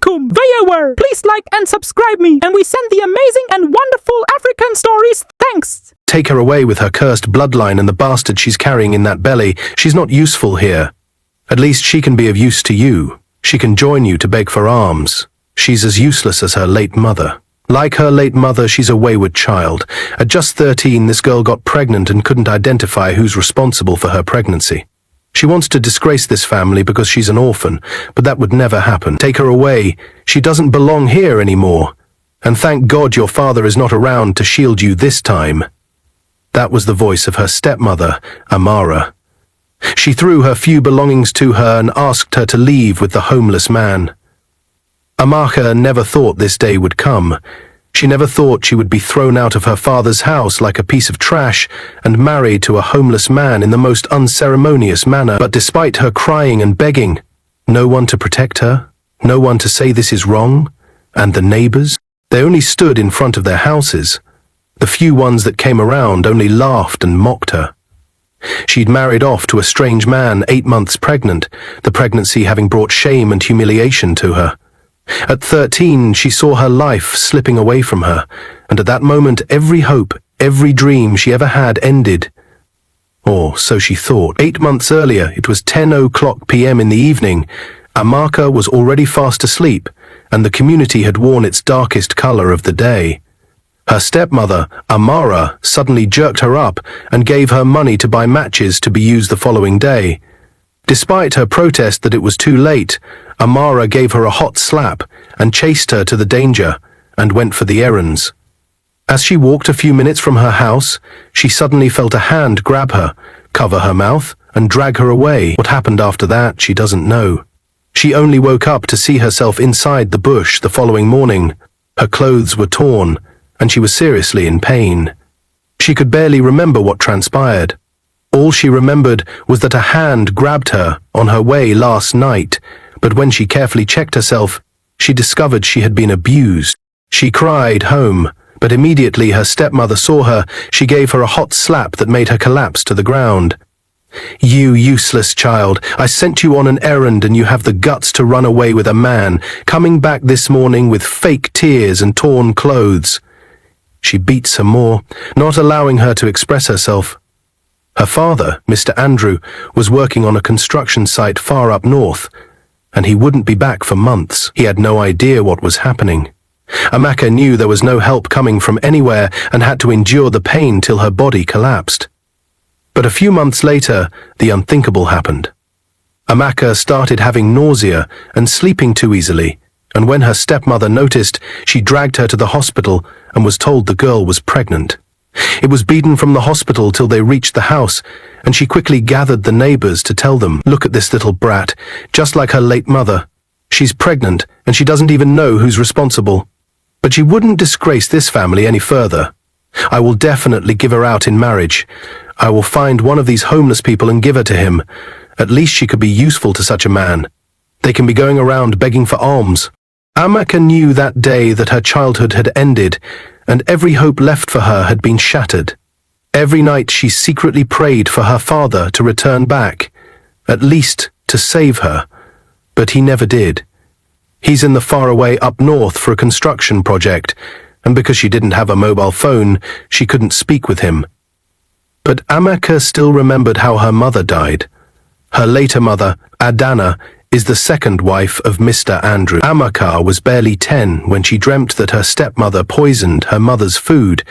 Viewer, please like and subscribe me, and we send the amazing and wonderful African stories. Thanks. Take her away with her cursed bloodline and the bastard she's carrying in that belly. She's not useful here. At least she can be of use to you. She can join you to beg for alms. She's as useless as her late mother. Like her late mother, she's a wayward child. At just 13, this girl got pregnant and couldn't identify who's responsible for her pregnancy. She wants to disgrace this family because she's an orphan, but that would never happen. Take her away. She doesn't belong here anymore. And thank God your father is not around to shield you this time. That was the voice of her stepmother, Amara. She threw her few belongings to her and asked her to leave with the homeless man. Amaka never thought this day would come. She never thought she would be thrown out of her father's house like a piece of trash and married to a homeless man in the most unceremonious manner. But despite her crying and begging, no one to protect her, no one to say this is wrong, and the neighbors, they only stood in front of their houses. The few ones that came around only laughed and mocked her. She'd married off to a strange man 8 months pregnant, the pregnancy having brought shame and humiliation to her. At 13, she saw her life slipping away from her, and at that moment every hope, every dream she ever had ended. Or so she thought. 8 months earlier, it was 10:00 p.m. in the evening. Amaka was already fast asleep, and the community had worn its darkest color of the day. Her stepmother, Amara, suddenly jerked her up and gave her money to buy matches to be used the following day. Despite her protest that it was too late, Amara gave her a hot slap and chased her to the danger and went for the errands. As she walked a few minutes from her house, she suddenly felt a hand grab her, cover her mouth, and drag her away. What happened after that, she doesn't know. She only woke up to see herself inside the bush the following morning. Her clothes were torn, and she was seriously in pain. She could barely remember what transpired. All she remembered was that a hand grabbed her on her way last night, but when she carefully checked herself, she discovered she had been abused. She cried home, but immediately her stepmother saw her. She gave her a hot slap that made her collapse to the ground. "You useless child, I sent you on an errand and you have the guts to run away with a man, coming back this morning with fake tears and torn clothes." She beats her more, not allowing her to express herself. Her father, Mr. Andrew, was working on a construction site far up north, and he wouldn't be back for months. He had no idea what was happening. Amaka knew there was no help coming from anywhere and had to endure the pain till her body collapsed. But a few months later, the unthinkable happened. Amaka started having nausea and sleeping too easily, and when her stepmother noticed, she dragged her to the hospital and was told the girl was pregnant. It was beaten from the hospital till they reached the house, and she quickly gathered the neighbors to tell them, "Look at this little brat, just like her late mother. She's pregnant, and she doesn't even know who's responsible. But she wouldn't disgrace this family any further. I will definitely give her out in marriage. I will find one of these homeless people and give her to him. At least she could be useful to such a man. They can be going around begging for alms." Amaka knew that day that her childhood had ended, and every hope left for her had been shattered. Every night she secretly prayed for her father to return back, at least to save her, but he never did. He's in the faraway up north for a construction project, and because she didn't have a mobile phone, she couldn't speak with him. But Amaka still remembered how her mother died. Her later mother, Adana, is the second wife of Mr. Andrew. Amaka was barely 10 when she dreamt that her stepmother poisoned her mother's food,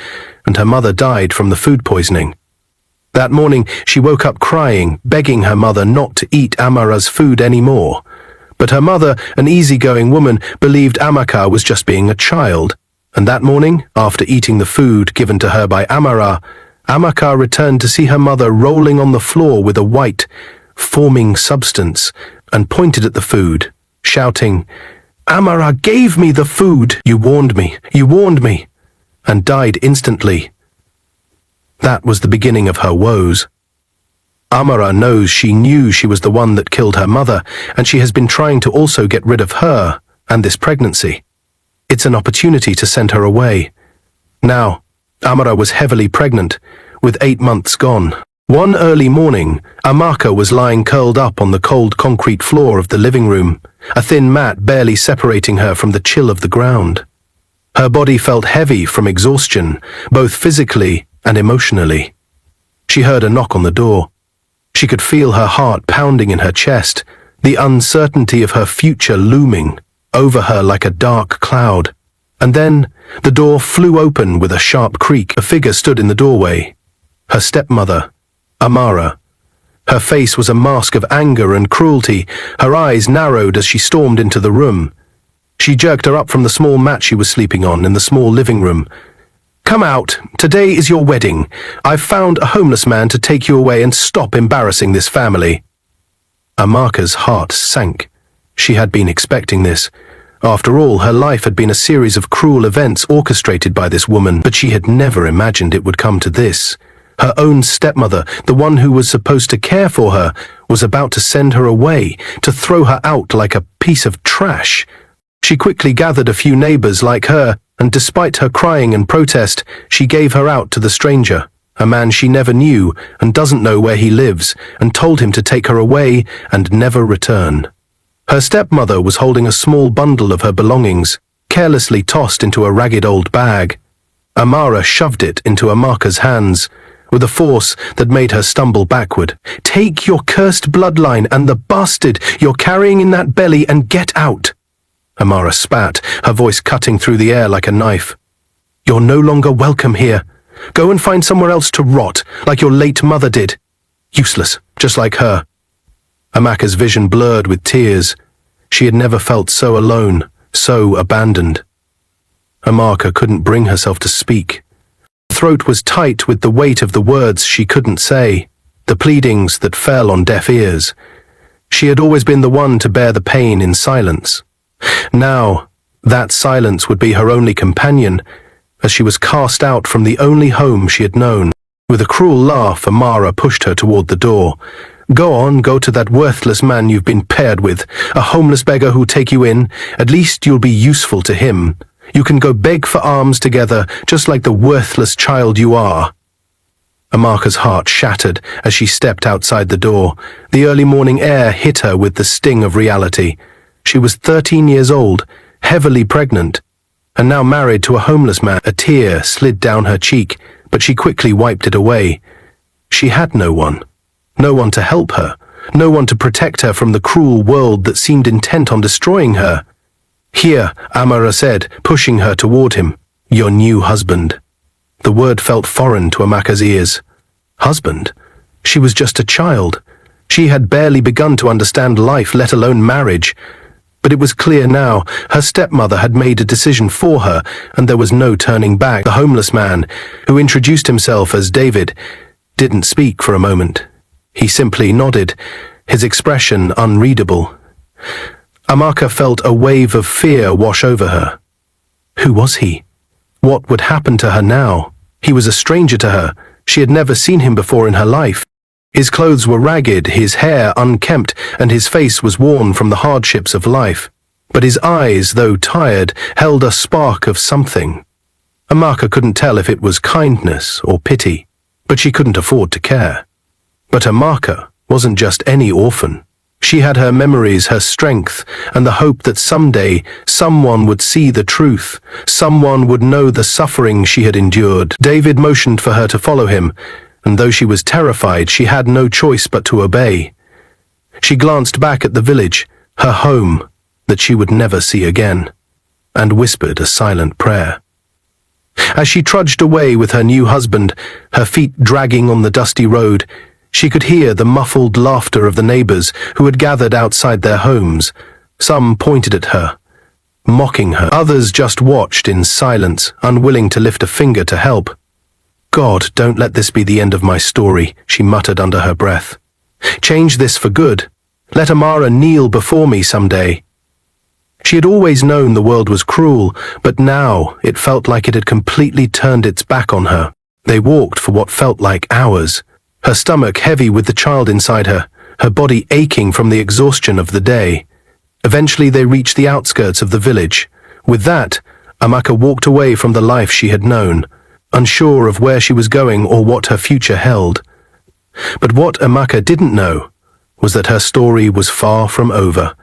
and her mother died from the food poisoning. That morning, she woke up crying, begging her mother not to eat Amara's food anymore. But her mother, an easygoing woman, believed Amaka was just being a child, and that morning, after eating the food given to her by Amara, Amaka returned to see her mother rolling on the floor with a white, forming substance, and pointed at the food, shouting, "Amara gave me the food! You warned me," and died instantly. That was the beginning of her woes. Amara knows she knew she was the one that killed her mother, and she has been trying to also get rid of her and this pregnancy. It's an opportunity to send her away. Now, Amara was heavily pregnant, with 8 months gone. One early morning, Amaka was lying curled up on the cold concrete floor of the living room, a thin mat barely separating her from the chill of the ground. Her body felt heavy from exhaustion, both physically and emotionally. She heard a knock on the door. She could feel her heart pounding in her chest, the uncertainty of her future looming over her like a dark cloud. And then, the door flew open with a sharp creak. A figure stood in the doorway. Her stepmother, Amara. Her face was a mask of anger and cruelty, her eyes narrowed as she stormed into the room. She jerked her up from the small mat she was sleeping on in the small living room. "Come out. Today is your wedding. I've found a homeless man to take you away and stop embarrassing this family." Amaka's heart sank. She had been expecting this. After all, her life had been a series of cruel events orchestrated by this woman, but she had never imagined it would come to this. Her own stepmother, the one who was supposed to care for her, was about to send her away, to throw her out like a piece of trash. She quickly gathered a few neighbors like her, and despite her crying and protest, she gave her out to the stranger, a man she never knew and doesn't know where he lives, and told him to take her away and never return. Her stepmother was holding a small bundle of her belongings, carelessly tossed into a ragged old bag. Amara shoved it into Amaka's hands, with a force that made her stumble backward. "Take your cursed bloodline and the bastard you're carrying in that belly and get out." Amara spat, her voice cutting through the air like a knife. "You're no longer welcome here. Go and find somewhere else to rot, like your late mother did. Useless, just like her." Amaka's vision blurred with tears. She had never felt so alone, so abandoned. Amaka couldn't bring herself to speak. Her throat was tight with the weight of the words she couldn't say, the pleadings that fell on deaf ears. She had always been the one to bear the pain in silence. Now, that silence would be her only companion, as she was cast out from the only home she had known. With a cruel laugh, Amara pushed her toward the door. "Go on, go to that worthless man you've been paired with, a homeless beggar who'll take you in. At least you'll be useful to him. You can go beg for alms together, just like the worthless child you are." Amaka's heart shattered as she stepped outside the door. The early morning air hit her with the sting of reality. She was 13 years old, heavily pregnant, and now married to a homeless man. A tear slid down her cheek, but she quickly wiped it away. She had no one. No one to help her. No one to protect her from the cruel world that seemed intent on destroying her. "Here," Amara said, pushing her toward him. "Your new husband." The word felt foreign to Amaka's ears. Husband? She was just a child. She had barely begun to understand life, let alone marriage. But it was clear now, her stepmother had made a decision for her, and there was no turning back. The homeless man, who introduced himself as David, didn't speak for a moment. He simply nodded, his expression unreadable. Amaka felt a wave of fear wash over her. Who was he? What would happen to her now? He was a stranger to her. She had never seen him before in her life. His clothes were ragged, his hair unkempt, and his face was worn from the hardships of life. But his eyes, though tired, held a spark of something. Amaka couldn't tell if it was kindness or pity, but she couldn't afford to care. But Amaka wasn't just any orphan. She had her memories, her strength, and the hope that someday someone would see the truth, someone would know the suffering she had endured. David motioned for her to follow him, and though she was terrified, she had no choice but to obey. She glanced back at the village, her home, that she would never see again, and whispered a silent prayer. As she trudged away with her new husband, her feet dragging on the dusty road, she could hear the muffled laughter of the neighbors who had gathered outside their homes. Some pointed at her, mocking her. Others just watched in silence, unwilling to lift a finger to help. "God, don't let this be the end of my story," she muttered under her breath. "Change this for good. Let Amara kneel before me someday." She had always known the world was cruel, but now it felt like it had completely turned its back on her. They walked for what felt like hours, her stomach heavy with the child inside her, her body aching from the exhaustion of the day. Eventually they reached the outskirts of the village. With that, Amaka walked away from the life she had known, unsure of where she was going or what her future held. But what Amaka didn't know was that her story was far from over.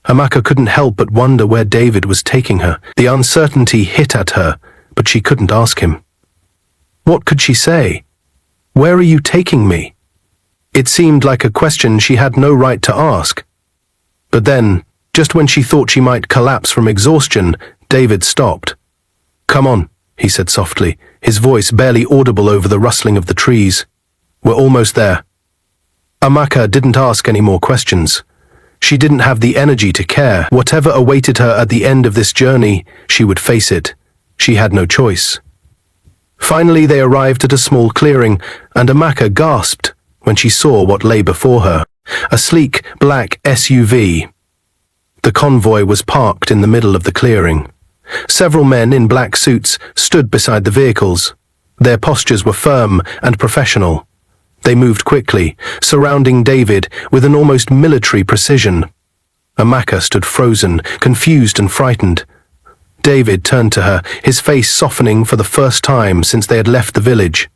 Amaka couldn't help but wonder where David was taking her. The uncertainty hit at her, but she couldn't ask him. What could she say? Where are you taking me? It seemed like a question she had no right to ask. But then, just when she thought she might collapse from exhaustion, David stopped. "Come on," he said softly, his voice barely audible over the rustling of the trees. "We're almost there." Amaka didn't ask any more questions. She didn't have the energy to care. Whatever awaited her at the end of this journey, she would face it. She had no choice. Finally, they arrived at a small clearing, and Amaka gasped when she saw what lay before her. A sleek, black SUV. The convoy was parked in the middle of the clearing. Several men in black suits stood beside the vehicles. Their postures were firm and professional. They moved quickly, surrounding David with an almost military precision. Amaka stood frozen, confused and frightened. David turned to her, his face softening for the first time since they had left the village.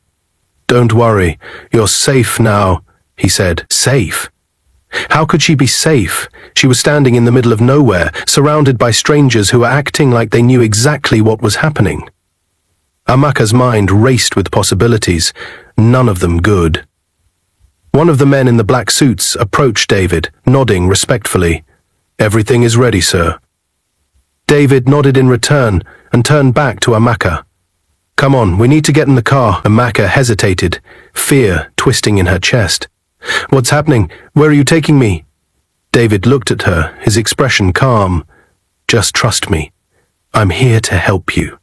"Don't worry, you're safe now," he said. Safe? How could she be safe? She was standing in the middle of nowhere, surrounded by strangers who were acting like they knew exactly what was happening. Amaka's mind raced with possibilities, none of them good. One of the men in the black suits approached David, nodding respectfully. "Everything is ready, sir." David nodded in return and turned back to Amaka. "Come on, we need to get in the car." Amaka hesitated, fear twisting in her chest. "What's happening? Where are you taking me?" David looked at her, his expression calm. "Just trust me. I'm here to help you.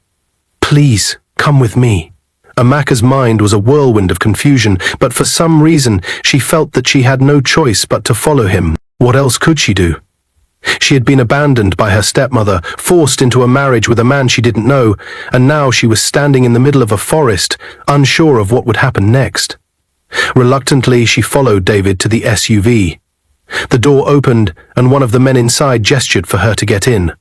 Please, come with me." Amaka's mind was a whirlwind of confusion, but for some reason she felt that she had no choice but to follow him. What else could she do? She had been abandoned by her stepmother, forced into a marriage with a man she didn't know, and now she was standing in the middle of a forest, unsure of what would happen next. Reluctantly, she followed David to the SUV. The door opened, and one of the men inside gestured for her to get in.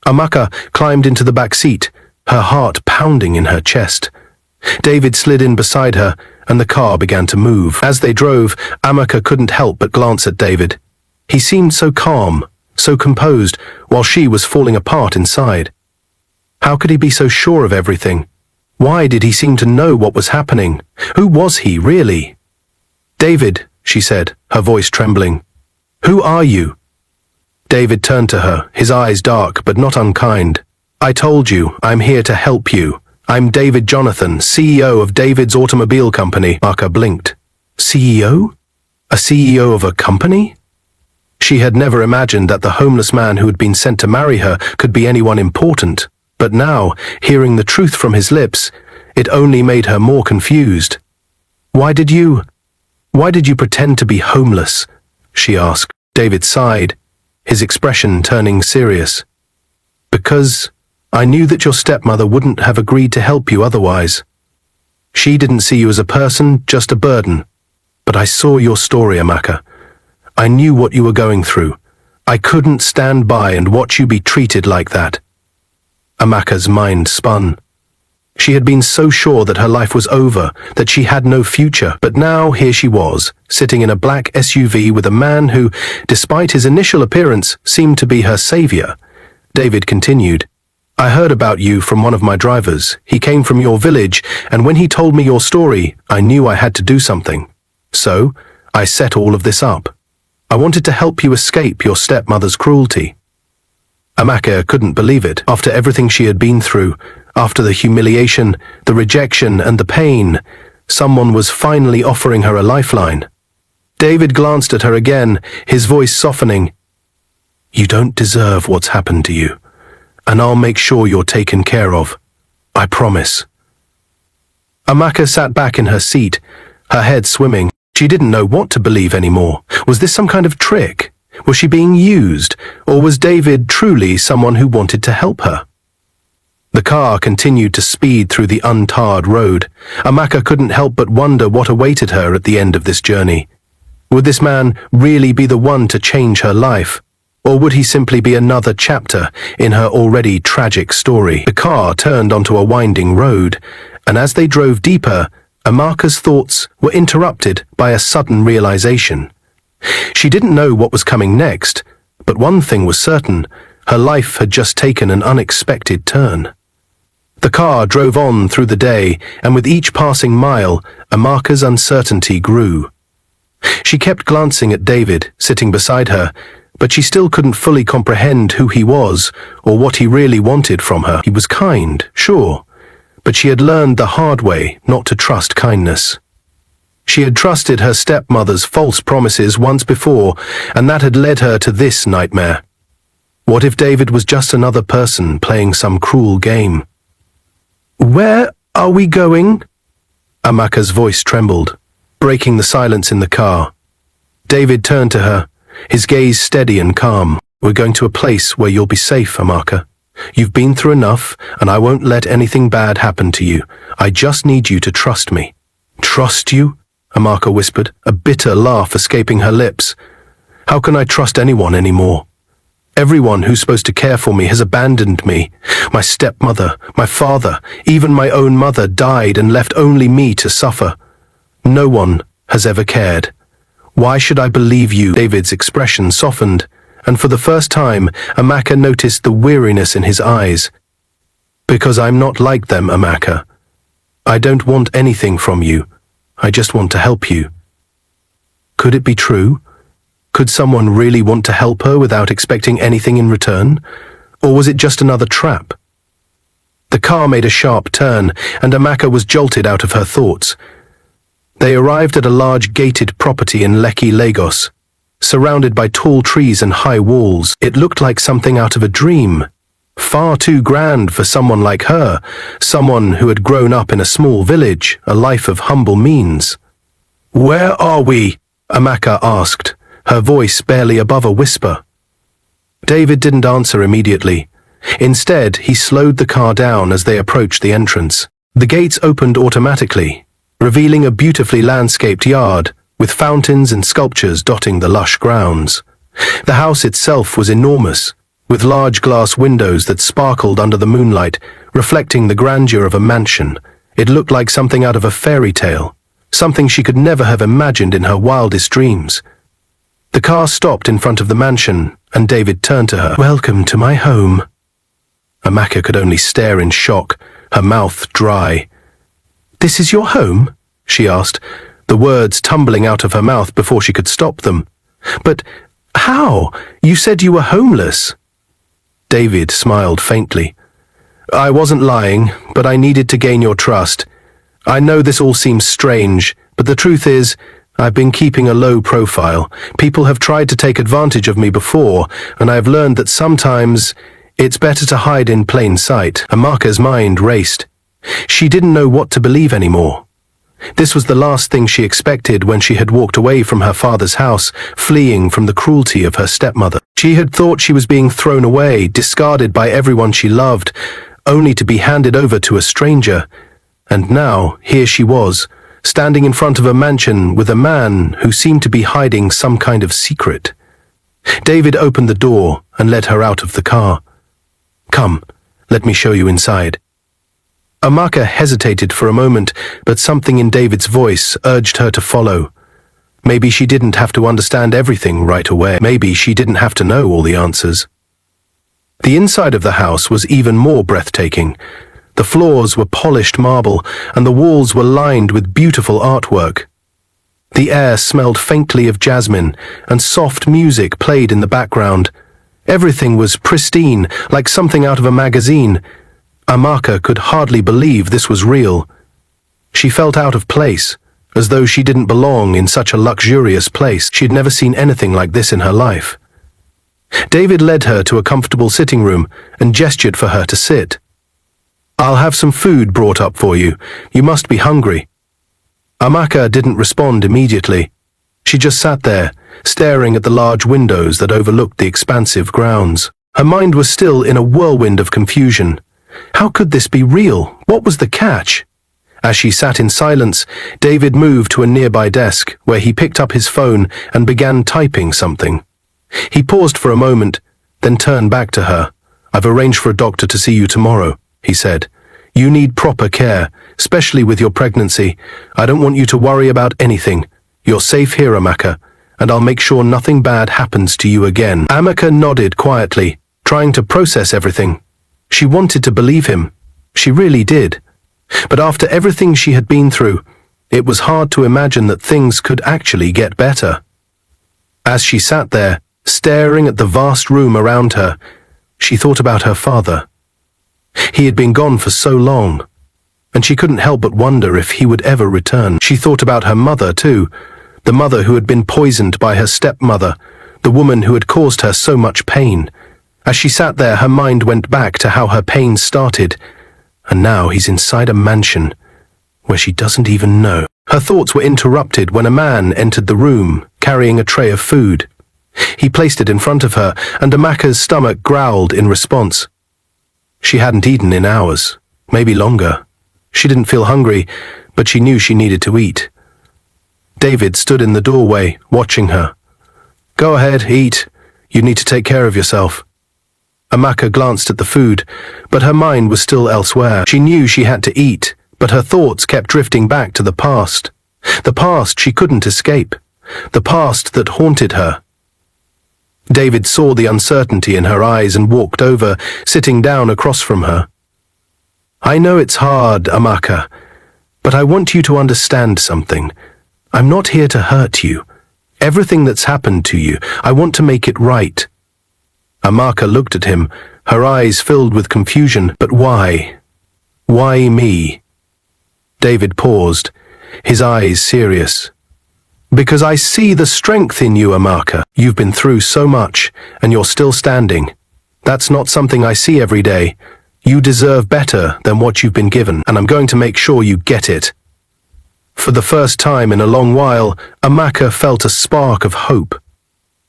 Amaka climbed into the back seat, her heart pounding in her chest. David slid in beside her, and the car began to move. As they drove, Amaka couldn't help but glance at David. He seemed so calm, so composed, while she was falling apart inside. How could he be so sure of everything? Why did he seem to know what was happening? Who was he, really? "David," she said, her voice trembling. "Who are you?" David turned to her, his eyes dark but not unkind. "I told you, I'm here to help you. I'm David Jonathan, CEO of David's Automobile Company." Amaka blinked. CEO? A CEO of a company? She had never imagined that the homeless man who had been sent to marry her could be anyone important. But now, hearing the truth from his lips, it only made her more confused. Why did you pretend to be homeless?" she asked. David sighed, his expression turning serious. "Because I knew that your stepmother wouldn't have agreed to help you otherwise. She didn't see you as a person, just a burden. But I saw your story, Amaka. I knew what you were going through. I couldn't stand by and watch you be treated like that." Amaka's mind spun. She had been so sure that her life was over, that she had no future, but now here she was, sitting in a black SUV with a man who, despite his initial appearance, seemed to be her savior. David continued, "I heard about you from one of my drivers. He came from your village, and when he told me your story, I knew I had to do something. So, I set all of this up. I wanted to help you escape your stepmother's cruelty." Amaka couldn't believe it. After everything she had been through, after the humiliation, the rejection, and the pain, someone was finally offering her a lifeline. David glanced at her again, his voice softening. "You don't deserve what's happened to you, and I'll make sure you're taken care of. I promise." Amaka sat back in her seat, her head swimming. She didn't know what to believe anymore. Was this some kind of trick? Was she being used, or was David truly someone who wanted to help her? The car continued to speed through the untarred road. Amaka couldn't help but wonder what awaited her at the end of this journey. Would this man really be the one to change her life? Or would he simply be another chapter in her already tragic story? The car turned onto a winding road, and as they drove deeper, Amaka's thoughts were interrupted by a sudden realization. She didn't know what was coming next, but one thing was certain: her life had just taken an unexpected turn. The car drove on through the day, and with each passing mile, Amaka's uncertainty grew. She kept glancing at David, sitting beside her, but she still couldn't fully comprehend who he was or what he really wanted from her. He was kind, sure, but she had learned the hard way not to trust kindness. She had trusted her stepmother's false promises once before, and that had led her to this nightmare. What if David was just another person playing some cruel game? "Where are we going?" Amaka's voice trembled, breaking the silence in the car. David turned to her, his gaze steady and calm. "We're going to a place where you'll be safe, Amaka. You've been through enough, and I won't let anything bad happen to you. I just need you to trust me." "Trust you?" Amaka whispered, a bitter laugh escaping her lips. "How can I trust anyone anymore? Everyone who's supposed to care for me has abandoned me. My stepmother, my father, even my own mother died and left only me to suffer. No one has ever cared. Why should I believe you?" David's expression softened, and for the first time, Amaka noticed the weariness in his eyes. "Because I'm not like them, Amaka. I don't want anything from you. I just want to help you." Could it be true? Could someone really want to help her without expecting anything in return? Or was it just another trap? The car made a sharp turn, and Amaka was jolted out of her thoughts. They arrived at a large gated property in Lekki, Lagos, surrounded by tall trees and high walls. It looked like something out of a dream. Far too grand for someone like her, someone who had grown up in a small village, a life of humble means. "Where are we?" Amaka asked, her voice barely above a whisper. David didn't answer immediately. Instead, he slowed the car down as they approached the entrance. The gates opened automatically, revealing a beautifully landscaped yard, with fountains and sculptures dotting the lush grounds. The house itself was enormous, with large glass windows that sparkled under the moonlight, reflecting the grandeur of a mansion. It looked like something out of a fairy tale, something she could never have imagined in her wildest dreams. The car stopped in front of the mansion, and David turned to her. "Welcome to my home." Amaka could only stare in shock, her mouth dry. "This is your home?" she asked, the words tumbling out of her mouth before she could stop them. "But how? You said you were homeless." David smiled faintly. "I wasn't lying, but I needed to gain your trust. I know this all seems strange, but the truth is, I've been keeping a low profile. People have tried to take advantage of me before, and I've learned that sometimes it's better to hide in plain sight." Amaka's mind raced. She didn't know what to believe anymore. This was the last thing she expected when she had walked away from her father's house, fleeing from the cruelty of her stepmother. She had thought she was being thrown away, discarded by everyone she loved, only to be handed over to a stranger. And now, here she was, standing in front of a mansion with a man who seemed to be hiding some kind of secret. David opened the door and led her out of the car. "Come, let me show you inside." Amaka hesitated for a moment, but something in David's voice urged her to follow. Maybe she didn't have to understand everything right away. Maybe she didn't have to know all the answers. The inside of the house was even more breathtaking. The floors were polished marble, and the walls were lined with beautiful artwork. The air smelled faintly of jasmine, and soft music played in the background. Everything was pristine, like something out of a magazine. Amaka could hardly believe this was real. She felt out of place, as though she didn't belong in such a luxurious place. She'd never seen anything like this in her life. David led her to a comfortable sitting room and gestured for her to sit. "I'll have some food brought up for you. You must be hungry." Amaka didn't respond immediately. She just sat there, staring at the large windows that overlooked the expansive grounds. Her mind was still in a whirlwind of confusion. How could this be real? What was the catch? As she sat in silence, David moved to a nearby desk, where he picked up his phone and began typing something. He paused for a moment, then turned back to her. "I've arranged for a doctor to see you tomorrow," he said. You need proper care, especially with your pregnancy. I don't want you to worry about anything. You're safe here, Amaka, and I'll make sure nothing bad happens to you again." Amaka nodded quietly, trying to process everything. She wanted to believe him. She really did. But after everything she had been through, it was hard to imagine that things could actually get better. As she sat there, staring at the vast room around her, she thought about her father. He had been gone for so long, and she couldn't help but wonder if he would ever return. She thought about her mother, too, the mother who had been poisoned by her stepmother, the woman who had caused her so much pain. As she sat there, her mind went back to how her pain started, and now he's inside a mansion where she doesn't even know. Her thoughts were interrupted when a man entered the room, carrying a tray of food. He placed it in front of her, and Amaka's stomach growled in response. She hadn't eaten in hours, maybe longer. She didn't feel hungry, but she knew she needed to eat. David stood in the doorway, watching her. "Go ahead, eat. You need to take care of yourself." Amaka glanced at the food, but her mind was still elsewhere. She knew she had to eat, but her thoughts kept drifting back to the past. The past she couldn't escape. The past that haunted her. David saw the uncertainty in her eyes and walked over, sitting down across from her. "I know it's hard, Amaka, but I want you to understand something. I'm not here to hurt you. Everything that's happened to you, I want to make it right." Amaka looked at him, her eyes filled with confusion. "But why? Why me?" David paused, his eyes serious. "Because I see the strength in you, Amaka. You've been through so much, and you're still standing. That's not something I see every day. You deserve better than what you've been given, and I'm going to make sure you get it." For the first time in a long while, Amaka felt a spark of hope.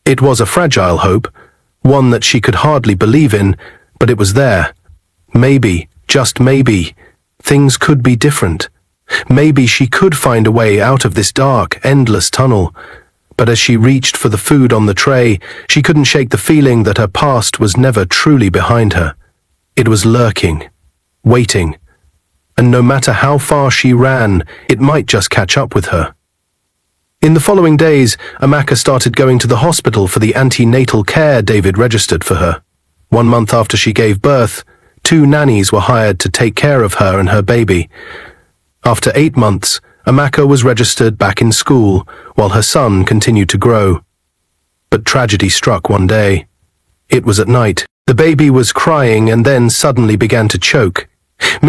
It was a fragile hope, one that she could hardly believe in, but it was there. Maybe, just maybe, things could be different. Maybe she could find a way out of this dark, endless tunnel. But as she reached for the food on the tray, she couldn't shake the feeling that her past was never truly behind her. It was lurking, waiting, and no matter how far she ran, it might just catch up with her. In the following days, Amaka started going to the hospital for the antenatal care David registered for her. 1 month after she gave birth, 2 nannies were hired to take care of her and her baby. After 8 months, Amaka was registered back in school, while her son continued to grow. But tragedy struck one day. It was at night. The baby was crying and then suddenly began to choke.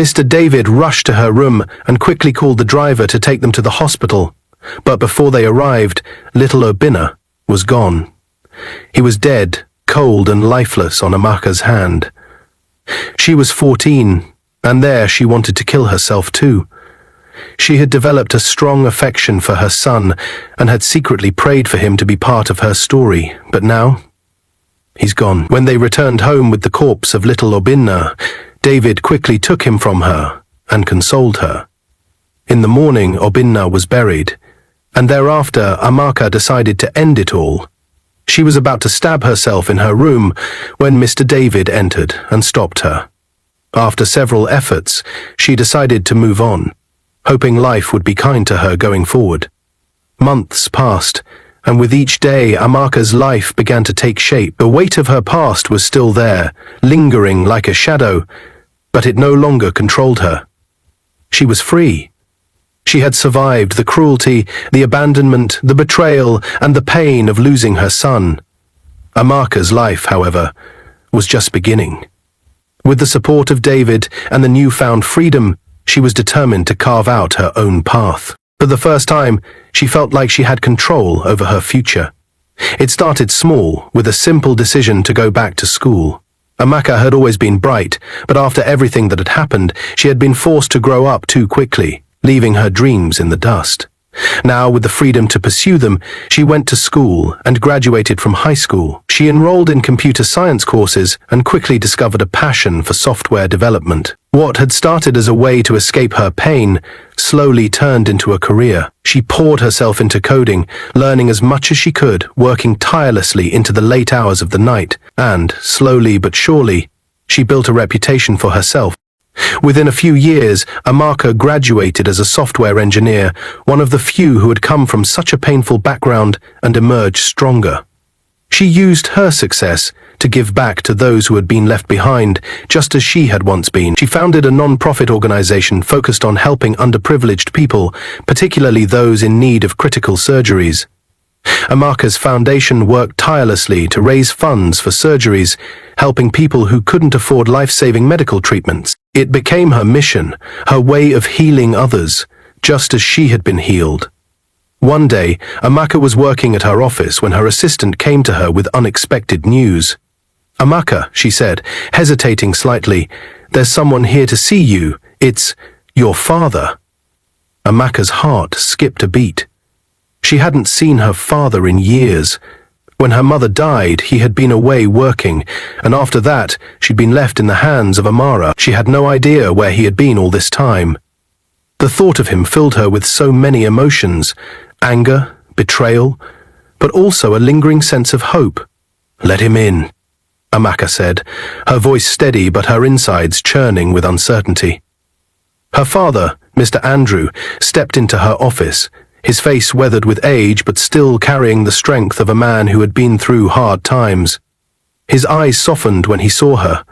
Mr. David rushed to her room and quickly called the driver to take them to the hospital. But before they arrived, little Obinna was gone. He was dead, cold and lifeless on Amaka's hand. She was 14, and there she wanted to kill herself too. She had developed a strong affection for her son and had secretly prayed for him to be part of her story, but now he's gone. When they returned home with the corpse of little Obinna, David quickly took him from her and consoled her. In the morning, Obinna was buried, and thereafter Amaka decided to end it all. She was about to stab herself in her room when Mr. David entered and stopped her. After several efforts, she decided to move on, hoping life would be kind to her going forward. Months passed, and with each day Amaka's life began to take shape. The weight of her past was still there, lingering like a shadow, but it no longer controlled her. She was free. She had survived the cruelty, the abandonment, the betrayal, and the pain of losing her son. Amaka's life, however, was just beginning. With the support of David and the newfound freedom, she was determined to carve out her own path. For the first time, she felt like she had control over her future. It started small, with a simple decision to go back to school. Amaka had always been bright, but after everything that had happened, she had been forced to grow up too quickly, leaving her dreams in the dust. Now, with the freedom to pursue them, she went to school and graduated from high school. She enrolled in computer science courses and quickly discovered a passion for software development. What had started as a way to escape her pain slowly turned into a career. She poured herself into coding, learning as much as she could, working tirelessly into the late hours of the night, and, slowly but surely, she built a reputation for herself. Within a few years, Amaka graduated as a software engineer, one of the few who had come from such a painful background and emerged stronger. She used her success to give back to those who had been left behind, just as she had once been. She founded a non-profit organization focused on helping underprivileged people, particularly those in need of critical surgeries. Amaka's foundation worked tirelessly to raise funds for surgeries, helping people who couldn't afford life-saving medical treatments. It became her mission, her way of healing others, just as she had been healed. One day, Amaka was working at her office when her assistant came to her with unexpected news. "Amaka," she said, hesitating slightly, "there's someone here to see you. It's your father." Amaka's heart skipped a beat. She hadn't seen her father in years. When her mother died, he had been away working, and after that, she'd been left in the hands of Amara. She had no idea where he had been all this time. The thought of him filled her with so many emotions: anger, betrayal, but also a lingering sense of hope. "Let him in," Amaka said, her voice steady but her insides churning with uncertainty. Her father, Mr. Andrew, stepped into her office, his face weathered with age but still carrying the strength of a man who had been through hard times. His eyes softened when he saw her,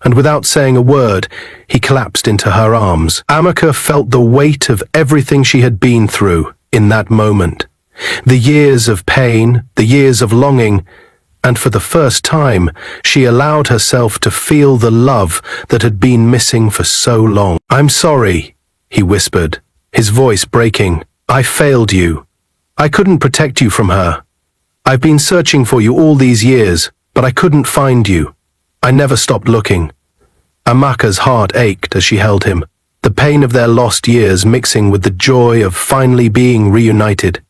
and without saying a word, he collapsed into her arms. Amaka felt the weight of everything she had been through in that moment. The years of pain, the years of longing, and for the first time, she allowed herself to feel the love that had been missing for so long. "I'm sorry," he whispered, his voice breaking. "I failed you. I couldn't protect you from her. I've been searching for you all these years, but I couldn't find you. I never stopped looking." Amaka's heart ached as she held him, the pain of their lost years mixing with the joy of finally being reunited.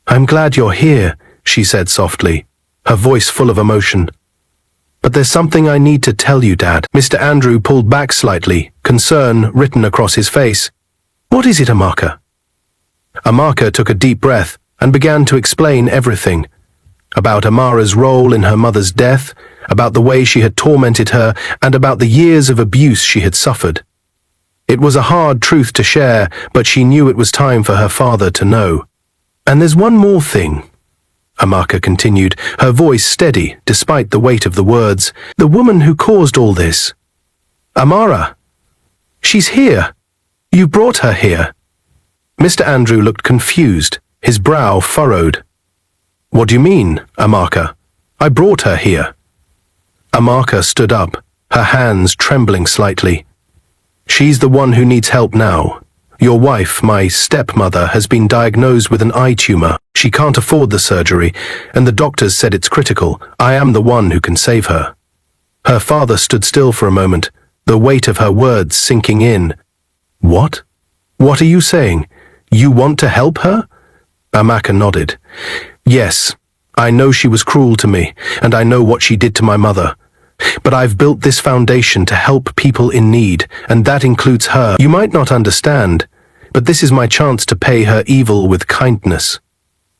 "I'm glad you're here," she said softly, her voice full of emotion. "But there's something I need to tell you, Dad." Mr. Andrew pulled back slightly, concern written across his face. "What is it, Amaka?" Amaka took a deep breath and began to explain everything. About Amara's role in her mother's death, about the way she had tormented her, and about the years of abuse she had suffered. It was a hard truth to share, but she knew it was time for her father to know. "And there's one more thing," Amaka continued, her voice steady despite the weight of the words. "The woman who caused all this. Amara. She's here. You brought her here." Mr. Andrew looked confused, his brow furrowed. "What do you mean, Amaka? I brought her here." Amaka stood up, her hands trembling slightly. "She's the one who needs help now. Your wife, my stepmother, has been diagnosed with an eye tumor. She can't afford the surgery, and the doctors said it's critical. I am the one who can save her." Her father stood still for a moment, the weight of her words sinking in. "What? What are you saying? You want to help her?" Amaka nodded. "Yes, I know she was cruel to me, and I know what she did to my mother. But I've built this foundation to help people in need, and that includes her. You might not understand, but this is my chance to pay her evil with kindness.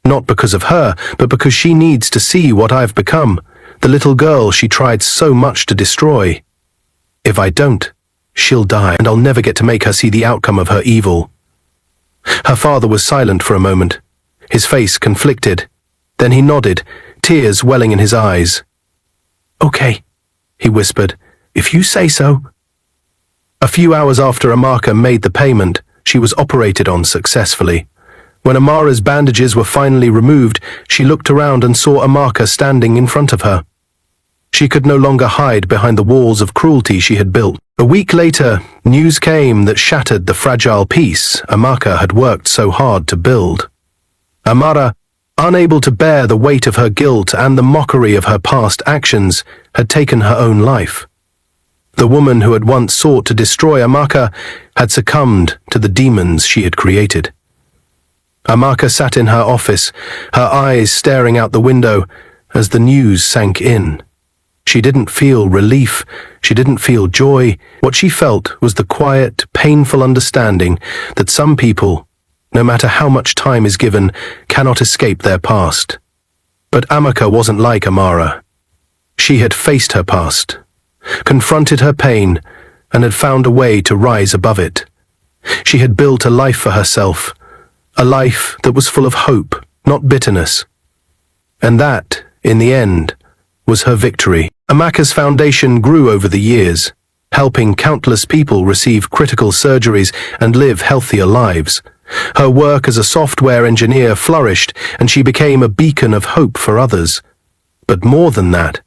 Not because of her, but because she needs to see what I've become, the little girl she tried so much to destroy. If I don't, she'll die, and I'll never get to make her see the outcome of her evil." Her father was silent for a moment, his face conflicted. Then he nodded, tears welling in his eyes. "Okay," he whispered, "if you say so." A few hours after Amaka made the payment, she was operated on successfully. When Amara's bandages were finally removed, she looked around and saw Amaka standing in front of her. She could no longer hide behind the walls of cruelty she had built. A week later, news came that shattered the fragile peace Amaka had worked so hard to build. Amara, unable to bear the weight of her guilt and the mockery of her past actions, had taken her own life. The woman who had once sought to destroy Amaka had succumbed to the demons she had created. Amaka sat in her office, her eyes staring out the window as the news sank in. She didn't feel relief, she didn't feel joy. What she felt was the quiet, painful understanding that some people, no matter how much time is given, cannot escape their past. But Amaka wasn't like Amara. She had faced her past, confronted her pain, and had found a way to rise above it. She had built a life for herself, a life that was full of hope, not bitterness. And that, in the end, was her victory. Amaka's foundation grew over the years, helping countless people receive critical surgeries and live healthier lives. Her work as a software engineer flourished, and she became a beacon of hope for others. But more than that,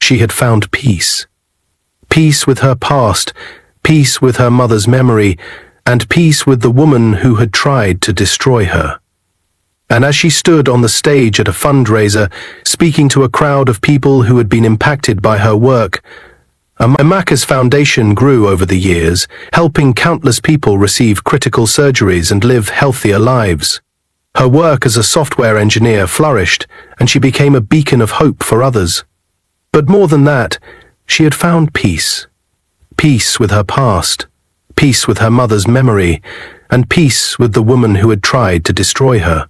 she had found peace. Peace with her past, peace with her mother's memory, and peace with the woman who had tried to destroy her. And as she stood on the stage at a fundraiser, speaking to a crowd of people who had been impacted by her work, Amaka's foundation grew over the years, helping countless people receive critical surgeries and live healthier lives. Her work as a software engineer flourished, and she became a beacon of hope for others. But more than that, she had found peace. Peace with her past, peace with her mother's memory, and peace with the woman who had tried to destroy her.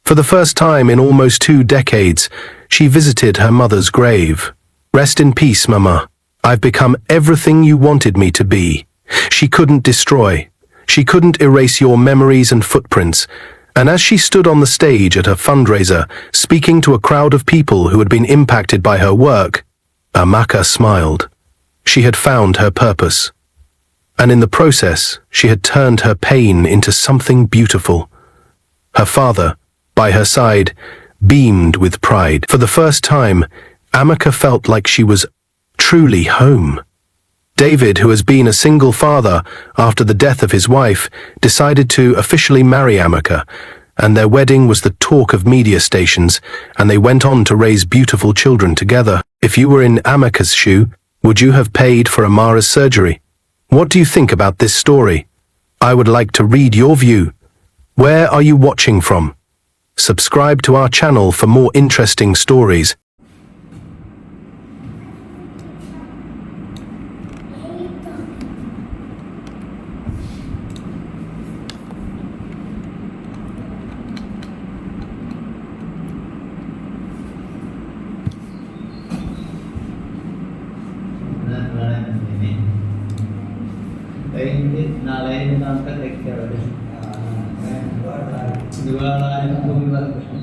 For the first time in almost 2 decades, she visited her mother's grave. Rest in peace, Mama. I've become everything you wanted me to be. She couldn't destroy. She couldn't erase your memories and footprints. And as she stood on the stage at her fundraiser, speaking to a crowd of people who had been impacted by her work, Amaka smiled. She had found her purpose. And in the process, she had turned her pain into something beautiful. Her father, by her side, beamed with pride. For the first time, Amaka felt like she was truly home. David, who has been a single father after the death of his wife, decided to officially marry Amaka, and their wedding was the talk of media stations, and they went on to raise beautiful children together. If you were in Amaka's shoe, would you have paid for Amara's surgery? What do you think about this story? I would like to read your view. Where are you watching from? Subscribe to our channel for more interesting stories. Nalayan na ang ka-lecture. Dua yung bumiwag ko siya.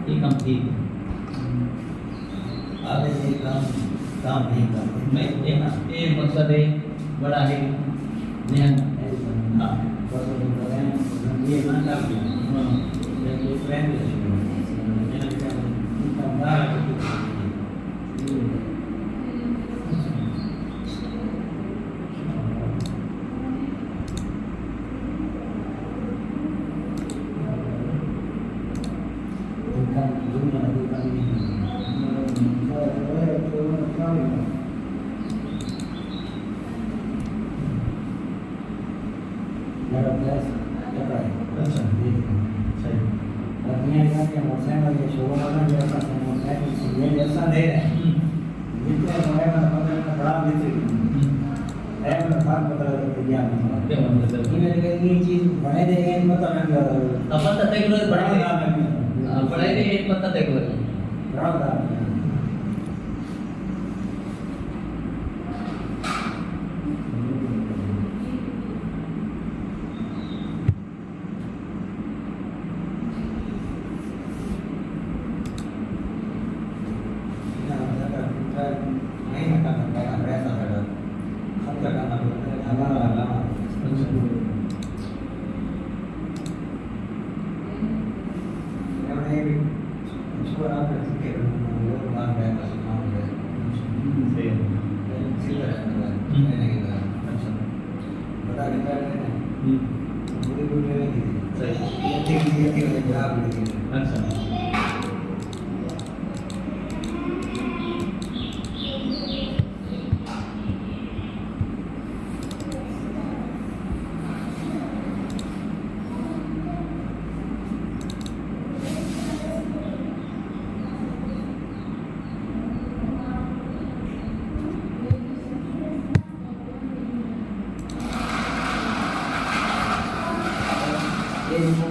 Incomplete. Abe एक काम नहीं कर मैं ये मकसद है बड़ा है ध्यान हाँ ये मानता हूँ ये फ्रेंड है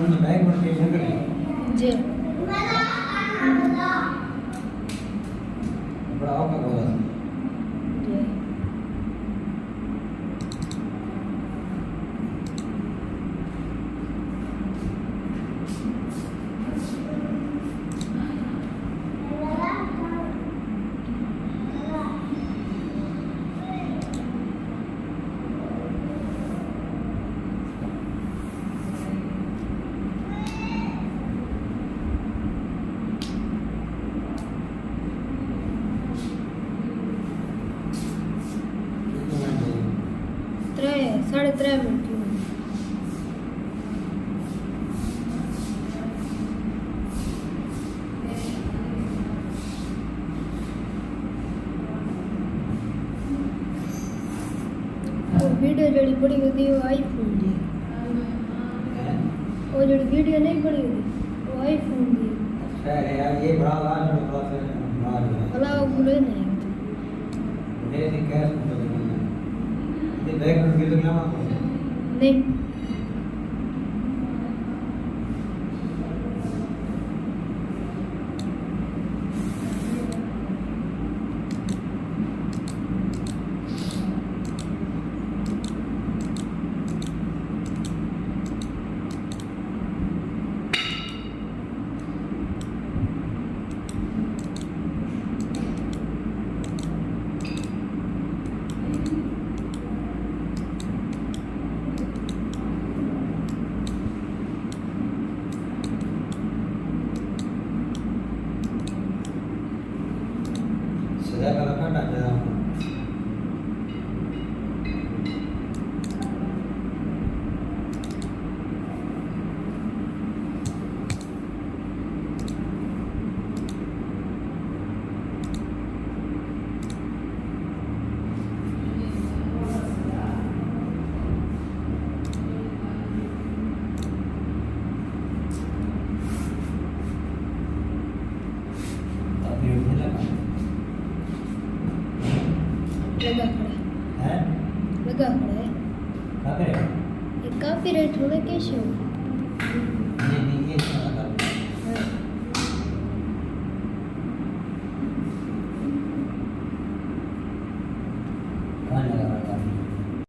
मैंने बैग में कैसे करें जी बड़ा होगा बोला जी साढ़े 3 मिनट की हुई। वो वीडियो जड़ी बड़ी होती है वो आईफोन दी वो जड़ी वीडियो नहीं बड़ी होती वो आईफोन दी अच्छा है यार ये बड़ा लाल है बड़ा से बड़ा भला वो बुरे नहीं ये नहीं कैश में तो ये बैग में गिर गया ना नहीं सजा का लगा डाल लगा खड़ा है लगा खड़ा है क्या करे ये काफी रेट होगा कैसे हो ये क्या लगा कौन लगा